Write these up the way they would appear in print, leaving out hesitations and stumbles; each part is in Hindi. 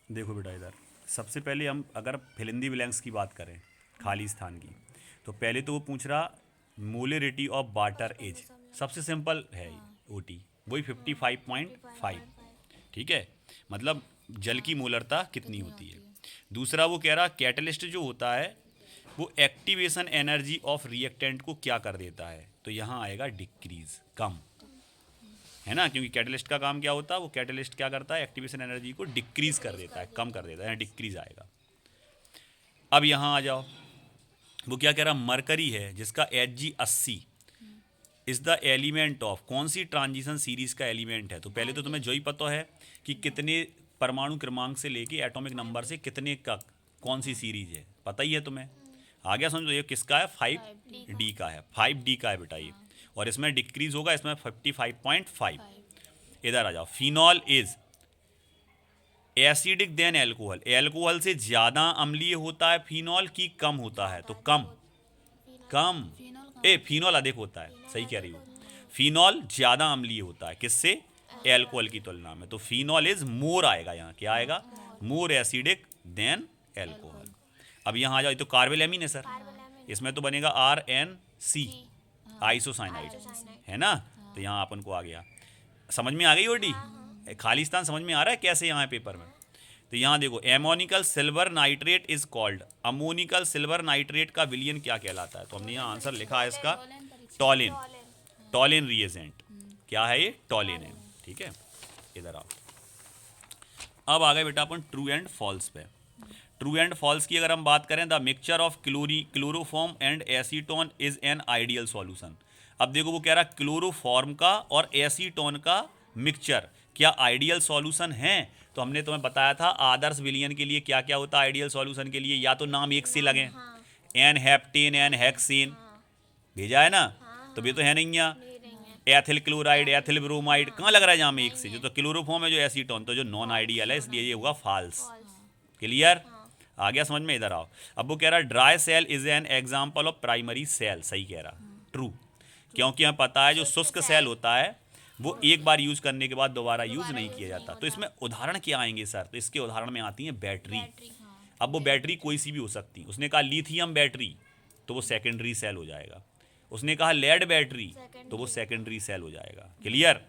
देखो बेटा इधर, सबसे पहले हम अगर फिल इन दी ब्लैंक्स की बात करें, खाली स्थान की, तो पहले तो वो पूछ रहा मोलरिटी ऑफ वाटर एज। सबसे सिंपल है ओटी, वही 55.5। ठीक है, मतलब जल की मोलरता कितनी होती है। दूसरा वो कह रहा कैटलिस्ट जो होता है वो एक्टिवेशन एनर्जी ऑफ रिएक्टेंट को क्या कर देता है, तो यहाँ आएगा डिक्रीज, कम, है ना, क्योंकि कैटलिस्ट का काम क्या होता है, वो कैटलिस्ट क्या करता है, एक्टिवेशन एनर्जी को डिक्रीज कर देता है, कम कर देता है, डिक्रीज आएगा। अब यहाँ आ जाओ, वो क्या कह रहा, मरकरी है जिसका H G 80 is the element of, कौन सी ट्रांजिशन सीरीज का एलिमेंट है, तो पहले तो तुम्हें जो ही पता है कि कितने परमाणु क्रमांक से लेके एटॉमिक नंबर से कितने का कौन सी सीरीज है, पता ही है तुम्हें। आ गया समझो, ये किसका है, 5D का है, 5D का है बेटा ये, और इसमें डिक्रीज होगा, इसमें 55.5। इधर आ जाओ, phenol is acidic then alcohol, alcohol से ज़्यादा अम्लीय होता है फिनॉल की कम होता है, तो कम, कम, फिनॉल अधिक होता है, सही कह रही हो, फिनॉल ज़्यादा अम्लीय होता है किससे, एल्कोहल की तुलना में, तो फिनॉल इज मोर आएगा, यहाँ क्या आएगा, मोर एसिडिक देन एल्कोहल। अब यहाँ आ जाओ, ये तो कार्बेलेमिन है सर, इसमें तो बनेगा RNC, आइसोसाइनाइड, है ना, तो यहाँ अपन को आ गया, समझ में आ गई ओडी, खालिस्तान समझ में आ रहा है कैसे यहाँ है पेपर में। तो यहाँ देखो, ammoniacal silver nitrate is called, ammoniacal silver nitrate का विलियन क्या कहलाता है, तो हमने यहाँ आंसर लिखा है इसका टॉलिन, टॉलिन रिएजेंट, क्या है ये, टॉलिन है। ठीक है, इधर आओ, अब आ गए बेटा अपन ट्रू एंड फॉल्स पे। ट्रू एंड फॉल्स की अगर हम बात करें, the mixture of chloroform and acetone is an ideal solution. अब देखो वो कह रहा क्लोरोफॉर्म का और एसीटोन का मिक्सचर क्या आइडियल सॉल्यूशन है, तो हमने तुम्हें बताया था आदर्श विलयन के लिए क्या क्या होता है आइडियल सॉल्यूशन के लिए, या तो नाम एक से लगे, एन हेप्टेन, एन हेक्सेन, भेजा है ना, तो ये तो है नहीं यहाँ, एथिल क्लोराइड, एथिल ब्रोमाइड, कहाँ लग रहा है जहाँ में एक से, जो तो क्लोरोफॉर्म है जो एसीटोन, तो जो नॉन आइडियल है, इसलिए ये होगा फॉल्स। क्लियर, आ गया समझ में। इधर आओ, अब वो कह रहा है dry cell is an example of primary cell, सही कह रहा, ट्रू, क्योंकि हमें पता है जो शुष्क सेल होता है वो एक बार यूज करने के बाद दोबारा यूज नहीं किया जाता। तो इसमें उदाहरण क्या आएंगे सर, तो इसके उदाहरण में आती है बैटरी। अब वो बैटरी कोई सी भी हो सकती, उसने कहा लिथियम बैटरी, तो वो सेकेंडरी सेल हो जाएगा, उसने कहा लेड बैटरी, तो वो सेकेंडरी सेल हो जाएगा। क्लियर,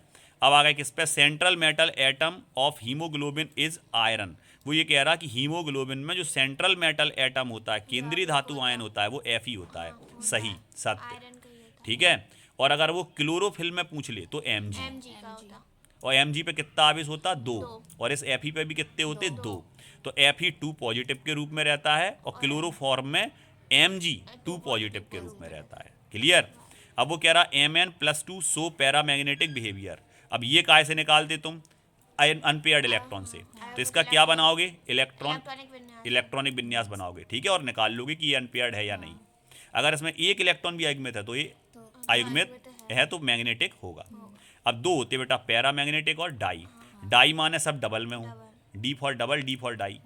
अब आ गया किस पे, central metal atom of haemoglobin is iron, वो ये कह रहा कि हीमोग्लोबिन में जो सेंट्रल मेटल एटम होता है, केंद्रीय धातु आयन होता है, वो Fe होता है, सही, सत्य, ठीक है। और अगर वो क्लोरोफिल में पूछ ले तो Mg, और Mg पे कितना आवेश होता, 2, और इस Fe पे भी कितने होते, 2, तो Fe2 पॉजिटिव के रूप में रहता है, और क्लोरोफॉर्म में Mg2 पॉजिटिव के रूप में रहता है। क्लियर, अब वो कह रहा Mn+2 सो पैरामैग्नेटिक बिहेवियर, अब ये काय से निकालते तुम, अनपेयर्ड इलेक्ट्रॉन से, तो इसका क्या बनाओगे, इलेक्ट्रॉनिक विन्यास बनाओगे, ठीक है, और निकाल लोगे कि ये अनपेयर्ड है या नहीं। अगर इसमें एक इलेक्ट्रॉन भी अयुग्मित है तो ये अयुग्मित है, तो मैग्नेटिक होगा। अब दो होते बेटा पैरामैग्नेटिक और डाई, डाई माने सब डबल में हूँ, D for double, D for die,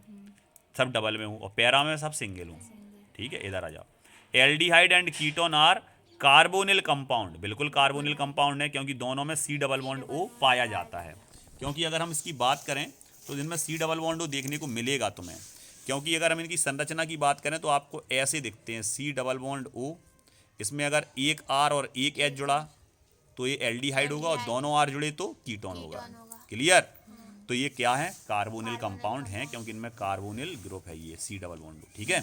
सब डबल में हूँ, और पैरा में सब सिंगल हूँ। ठीक है, इधर आ जाओ, aldehyde and ketone are carbonyl compound, बिल्कुल कार्बोनिल कंपाउंड है, क्योंकि दोनों में C डबल बॉन्ड O पाया जाता है। क्योंकि अगर हम इसकी बात करें तो इनमें C डबल बॉन्ड O देखने को मिलेगा तुम्हें, क्योंकि अगर हम इनकी संरचना की बात करें तो आपको ऐसे दिखते हैं, C डबल बॉन्ड O, इसमें अगर एक R और एक H जुड़ा तो ये एल्डिहाइड होगा, और दोनों R जुड़े तो कीटोन होगा। क्लियर, तो ये क्या है, कार्बोनिल कंपाउंड है, क्योंकि इनमें कार्बोनिल ग्रुप है ये C डबल बॉन्ड O। ठीक है,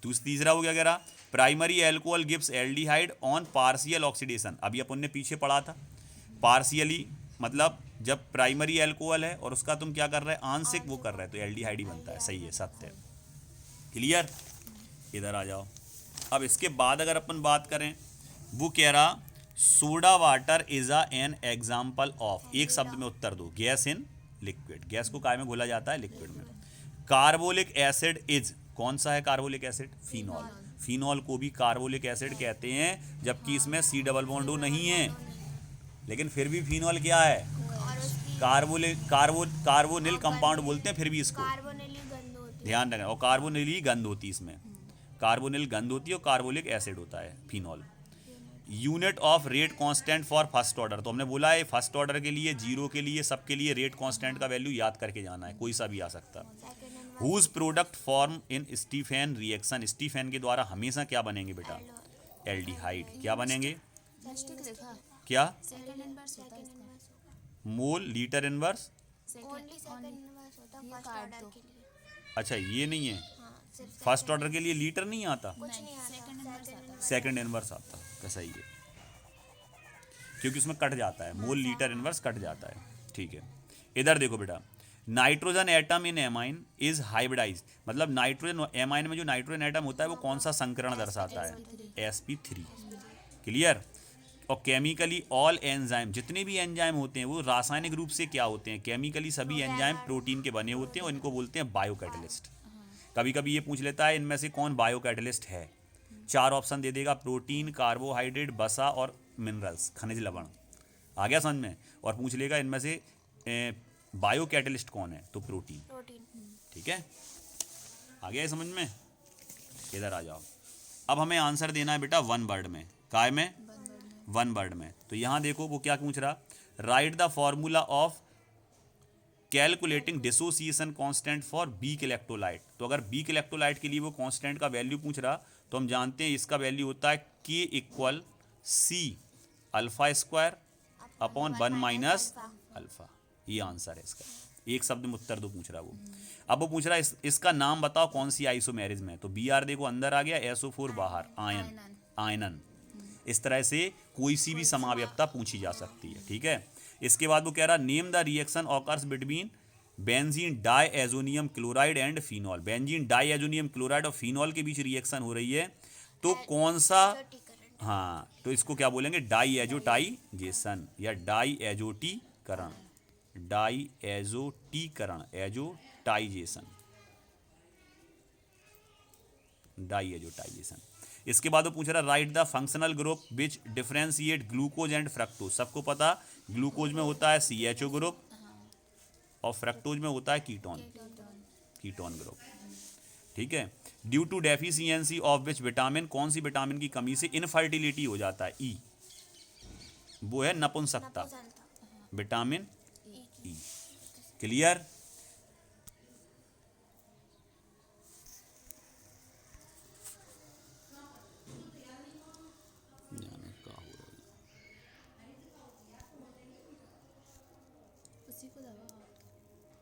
तो तीसरा हो गया कह रहा primary alcohol gives aldehyde on partial oxidation, अभी अपन ने पीछे पढ़ा था, पार्शियली मतलब जब प्राइमरी एल्कोहल है और उसका तुम क्या कर रहे हैं, आंशिक वो कर रहे हैं, तो एल्डिहाइड ही बनता है, सही है, सत्य है। क्लियर, इधर आ जाओ, अब इसके बाद अगर अपन बात करें, वो कह रहा soda water is an example of, एक शब्द में उत्तर दो, गैस इन लिक्विड, गैस को काय में घोला जाता है, लिक्विड में। कार्बोलिक एसिड इज, कौन सा है कार्बोलिक एसिड, फिनॉल, फिनॉल को भी कार्बोलिक एसिड कहते हैं, जबकि इसमें C डबल बॉन्ड O नहीं है, लेकिन फिर भी फिनॉल क्या है, कार्बोनिल कंपाउंड बोलते हैं, फिर भी इसको ध्यान रखना, और कार्बोनिल ही गंध होती है, इसमें कार्बोनिल गंध होती है, और कार्बोलिक एसिड होता है phenol. Unit of rate constant for first order, तो हमने बोला है फर्स्ट ऑर्डर के लिए, जीरो के लिए, सबके लिए रेट कांस्टेंट का वैल्यू याद करके जाना है, कोई सा भी आ सकता है। Whose product form in Stephen reaction, Stephen के द्वारा हमेशा क्या बनेंगे बेटा, एल्डिहाइड। क्या बनेंगे, क्या, मोल लीटर इनवर्स, अच्छा ये नहीं है, फर्स्ट ऑर्डर के लिए लीटर नहीं आता, सेकंड इनवर्स आता है, कैसा ही है, क्योंकि उसमें कट जाता है, मोल लीटर इनवर्स कट जाता है, ठीक है। इधर देखो बेटा, nitrogen atom in amine is hybridise, मतलब नाइट्रोजन एमाइन में जो नाइट्रोजन एटम होता है वो कौन सा संकरण दर्शाता है, sp3। क्लियर। और केमिकली ऑल एंजाइम, जितने भी एंजाइम होते हैं वो रासायनिक रूप से क्या होते हैं, केमिकली सभी एंजाइम प्रोटीन के बने होते हैं और इनको बोलते हैं बायोकैटलिस्ट। कभी कभी ये पूछ लेता है इनमें से कौन बायोकैटलिस्ट है, 4 ऑप्शन दे देगा, प्रोटीन, कार्बोहाइड्रेट, वसा और मिनरल्स, खनिज लवण। आ गया समझ में। और पूछ लेगा इनमें से बायो कैटलिस्ट कौन है, तो प्रोटीन। ठीक है, आ गया समझ में। इधर आ जाओ, अब हमें आंसर देना है बेटा वन वर्ड में, काय में, वन वर्ड में। तो यहाँ देखो वो क्या पूछ रहा, right the formula of calculating dissociation constant for weak electrolyte. तो अगर वीक इलेक्ट्रोलाइट के लिए वो कांस्टेंट का वैल्यू पूछ रहा, तो हम जानते हैं इसका वैल्यू होता है K equal C alpha square upon 1 minus alpha. ये आंसर है इसका, एक शब्द में उत्तर दो पूछ रहा वो। अब वो पूछ रहा है इसका नाम बताओ कौन सी आइसोमेरिज्म है, तो Br देखो अंदर आ गया, SO4 बाहर, आयन, आयनन। इस तरह से कोई सी भी समावयवता पूछी जा सकती है। ठीक है, इसके बाद वो कह रहा name the reaction occurs between benzene diazonium chloride and phenol. Benzene diazonium chloride और फिनॉल के बीच रिएक्शन हो रही है, तो कौन सा, हाँ तो इसको क्या बोलेंगे, डाईएजोटाइजेशन या डाईएजोटीकरण, डाईएजोटीकरण, एजोटाइजेशन, डाईएजोटाइजेशन। इसके बाद वो पूछ रहा right the functional group which differentiate glucose and fructose. सबको पता ग्लूकोज में होता है CHO ग्रुप और फ्रक्टोज में होता है कीटोन, कीटोन ग्रुप। ठीक है, due to deficiency of which vitamin, कौन सी विटामिन की कमी से इनफर्टिलिटी हो जाता है, ई, वो है नपुंसकता, विटामिन ई। क्लियर।